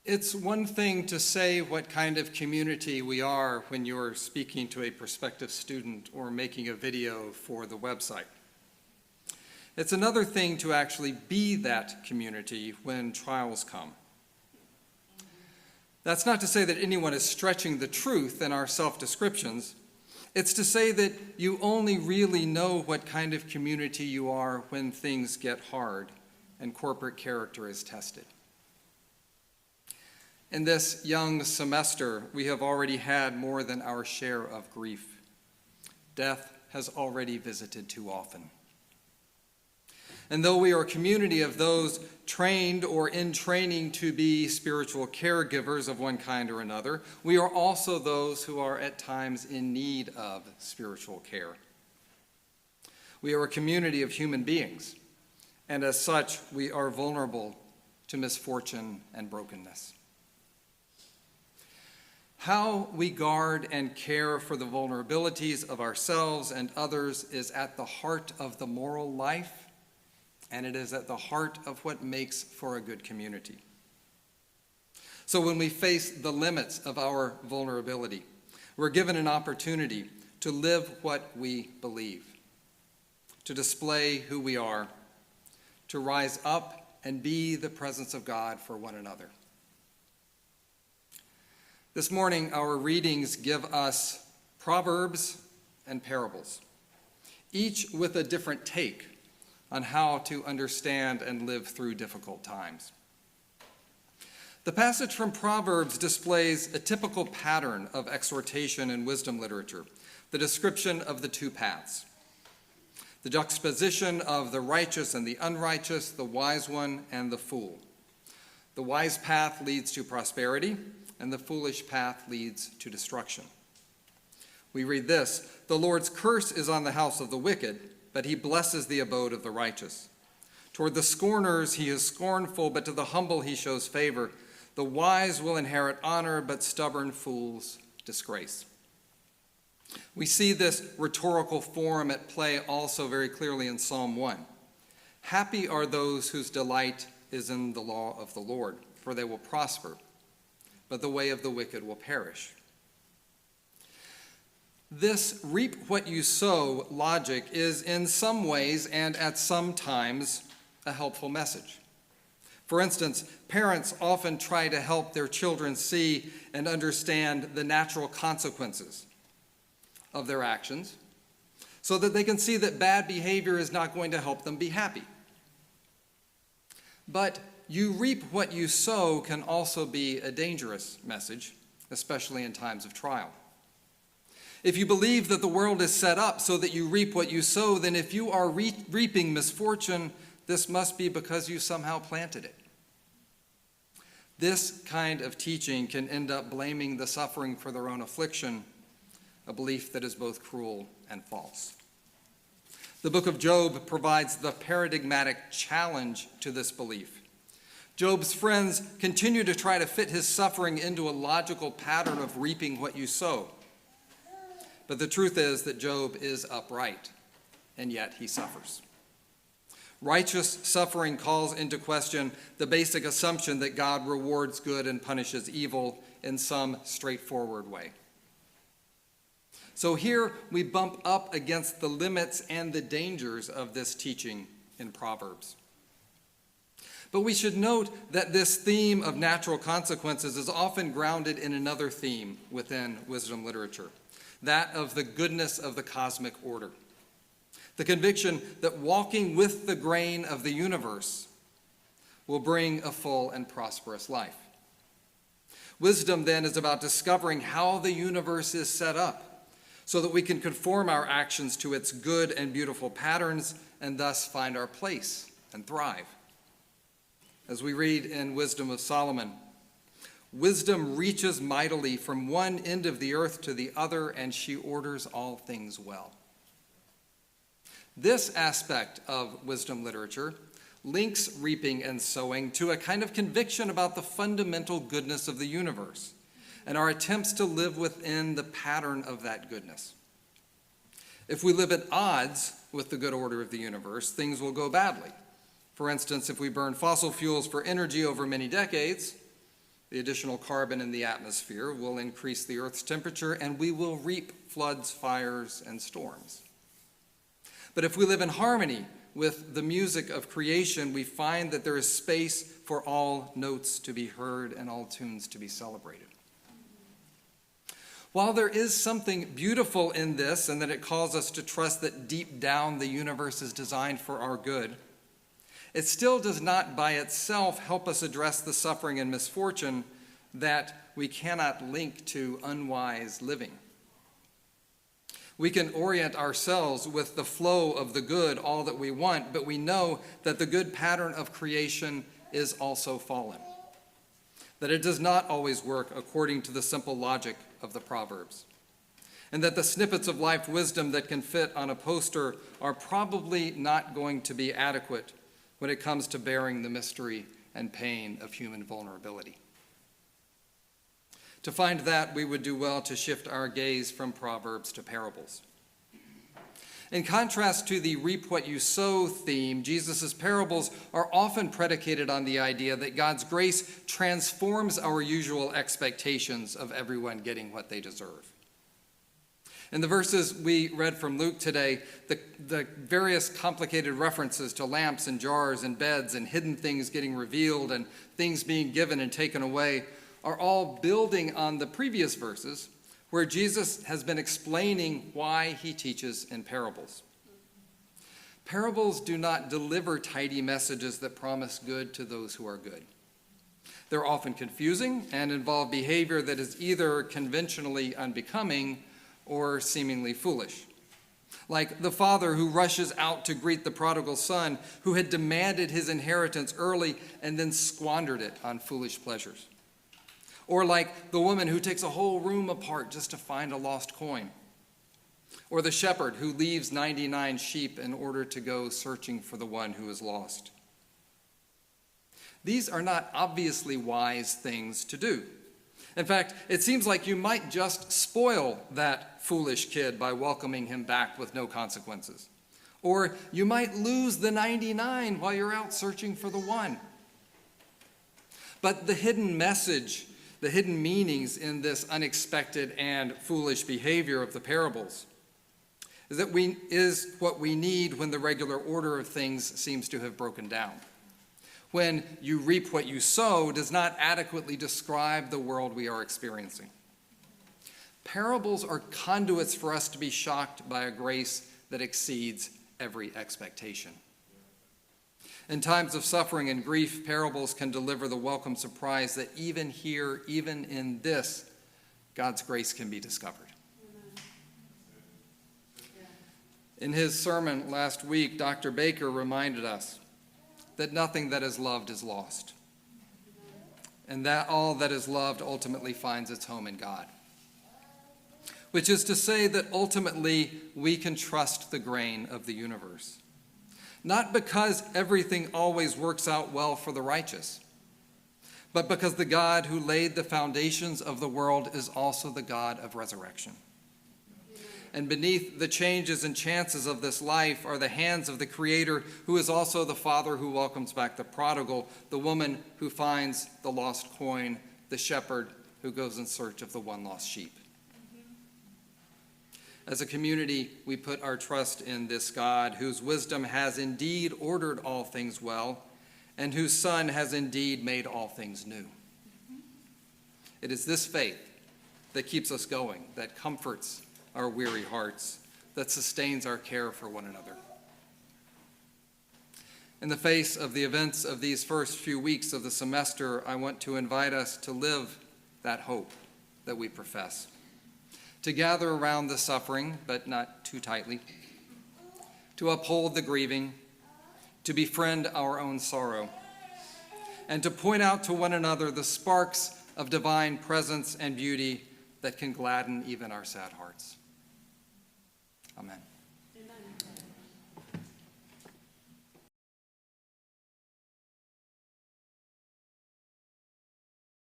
It's one thing to say what kind of community we are when you're speaking to a prospective student or making a video for the website. It's another thing to actually be that community when trials come. That's not to say that anyone is stretching the truth in our self-descriptions. It's to say that you only really know what kind of community you are when things get hard and corporate character is tested. In this young semester, we have already had more than our share of grief. Death has already visited too often. And though we are a community of those trained or in training to be spiritual caregivers of one kind or another, we are also those who are at times in need of spiritual care. We are a community of human beings, and as such, we are vulnerable to misfortune and brokenness. How we guard and care for the vulnerabilities of ourselves and others is at the heart of the moral life, and it is at the heart of what makes for a good community. So when we face the limits of our vulnerability, we're given an opportunity to live what we believe, to display who we are, to rise up and be the presence of God for one another. This morning, our readings give us proverbs and parables, each with a different take on how to understand and live through difficult times. The passage from Proverbs displays a typical pattern of exhortation in wisdom literature, the description of the two paths, the juxtaposition of the righteous and the unrighteous, the wise one and the fool. The wise path leads to prosperity, and the foolish path leads to destruction. We read this: "The Lord's curse is on the house of the wicked, but he blesses the abode of the righteous. Toward the scorners he is scornful, but to the humble he shows favor. The wise will inherit honor, but stubborn fools disgrace." We see this rhetorical form at play also very clearly in Psalm 1. "Happy are those whose delight is in the law of the Lord, for they will prosper, but the way of the wicked will perish." This reap what you sow logic is in some ways and at some times a helpful message. For instance, parents often try to help their children see and understand the natural consequences of their actions so that they can see that bad behavior is not going to help them be happy. But "you reap what you sow" can also be a dangerous message, especially in times of trial. If you believe that the world is set up so that you reap what you sow, then if you are reaping misfortune, this must be because you somehow planted it. This kind of teaching can end up blaming the suffering for their own affliction, a belief that is both cruel and false. The book of Job provides the paradigmatic challenge to this belief. Job's friends continue to try to fit his suffering into a logical pattern of reaping what you sow. But the truth is that Job is upright, and yet he suffers. Righteous suffering calls into question the basic assumption that God rewards good and punishes evil in some straightforward way. So here we bump up against the limits and the dangers of this teaching in Proverbs. But we should note that this theme of natural consequences is often grounded in another theme within wisdom literature, that of the goodness of the cosmic order. The conviction that walking with the grain of the universe will bring a full and prosperous life. Wisdom then is about discovering how the universe is set up so that we can conform our actions to its good and beautiful patterns and thus find our place and thrive. As we read in Wisdom of Solomon, "Wisdom reaches mightily from one end of the earth to the other, and she orders all things well." This aspect of wisdom literature links reaping and sowing to a kind of conviction about the fundamental goodness of the universe and our attempts to live within the pattern of that goodness. If we live at odds with the good order of the universe, things will go badly. For instance, if we burn fossil fuels for energy over many decades, The additional carbon in the atmosphere will increase the Earth's temperature, and we will reap floods, fires, and storms. But if we live in harmony with the music of creation, we find that there is space for all notes to be heard and all tunes to be celebrated. While there is something beautiful in this, and that it calls us to trust that deep down the universe is designed for our good, it still does not by itself help us address the suffering and misfortune that we cannot link to unwise living. We can orient ourselves with the flow of the good, all that we want, but we know that the good pattern of creation is also fallen, that it does not always work according to the simple logic of the Proverbs, and that the snippets of life wisdom that can fit on a poster are probably not going to be adequate when it comes to bearing the mystery and pain of human vulnerability. To find that, we would do well to shift our gaze from Proverbs to parables. In contrast to the reap what you sow theme, Jesus' parables are often predicated on the idea that God's grace transforms our usual expectations of everyone getting what they deserve. In the verses we read from Luke today, the various complicated references to lamps and jars and beds and hidden things getting revealed and things being given and taken away are all building on the previous verses where Jesus has been explaining why he teaches in parables. Parables do not deliver tidy messages that promise good to those who are good. They're often confusing and involve behavior that is either conventionally unbecoming or seemingly foolish. Like the father who rushes out to greet the prodigal son who had demanded his inheritance early and then squandered it on foolish pleasures. Or like the woman who takes a whole room apart just to find a lost coin. Or the shepherd who leaves 99 sheep in order to go searching for the one who is lost. These are not obviously wise things to do. In fact, it seems like you might just spoil that foolish kid by welcoming him back with no consequences. Or you might lose the 99 while you're out searching for the one. But the hidden message, the hidden meanings in this unexpected and foolish behavior of the parables is what we need when the regular order of things seems to have broken down. When you reap what you sow does not adequately describe the world we are experiencing. Parables are conduits for us to be shocked by a grace that exceeds every expectation. In times of suffering and grief, parables can deliver the welcome surprise that even here, even in this, God's grace can be discovered. In his sermon last week, Dr. Baker reminded us that nothing that is loved is lost, and that all that is loved ultimately finds its home in God. Which is to say that ultimately we can trust the grain of the universe. Not because everything always works out well for the righteous, but because the God who laid the foundations of the world is also the God of resurrection. And beneath the changes and chances of this life are the hands of the Creator, who is also the Father who welcomes back the prodigal, the woman who finds the lost coin, the shepherd who goes in search of the one lost sheep. As a community, we put our trust in this God, whose wisdom has indeed ordered all things well, and whose Son has indeed made all things new. It is this faith that keeps us going, that comforts our weary hearts, that sustains our care for one another. In the face of the events of these first few weeks of the semester, I want to invite us to live that hope that we profess, to gather around the suffering, but not too tightly, to uphold the grieving, to befriend our own sorrow, and to point out to one another the sparks of divine presence and beauty that can gladden even our sad hearts. Amen.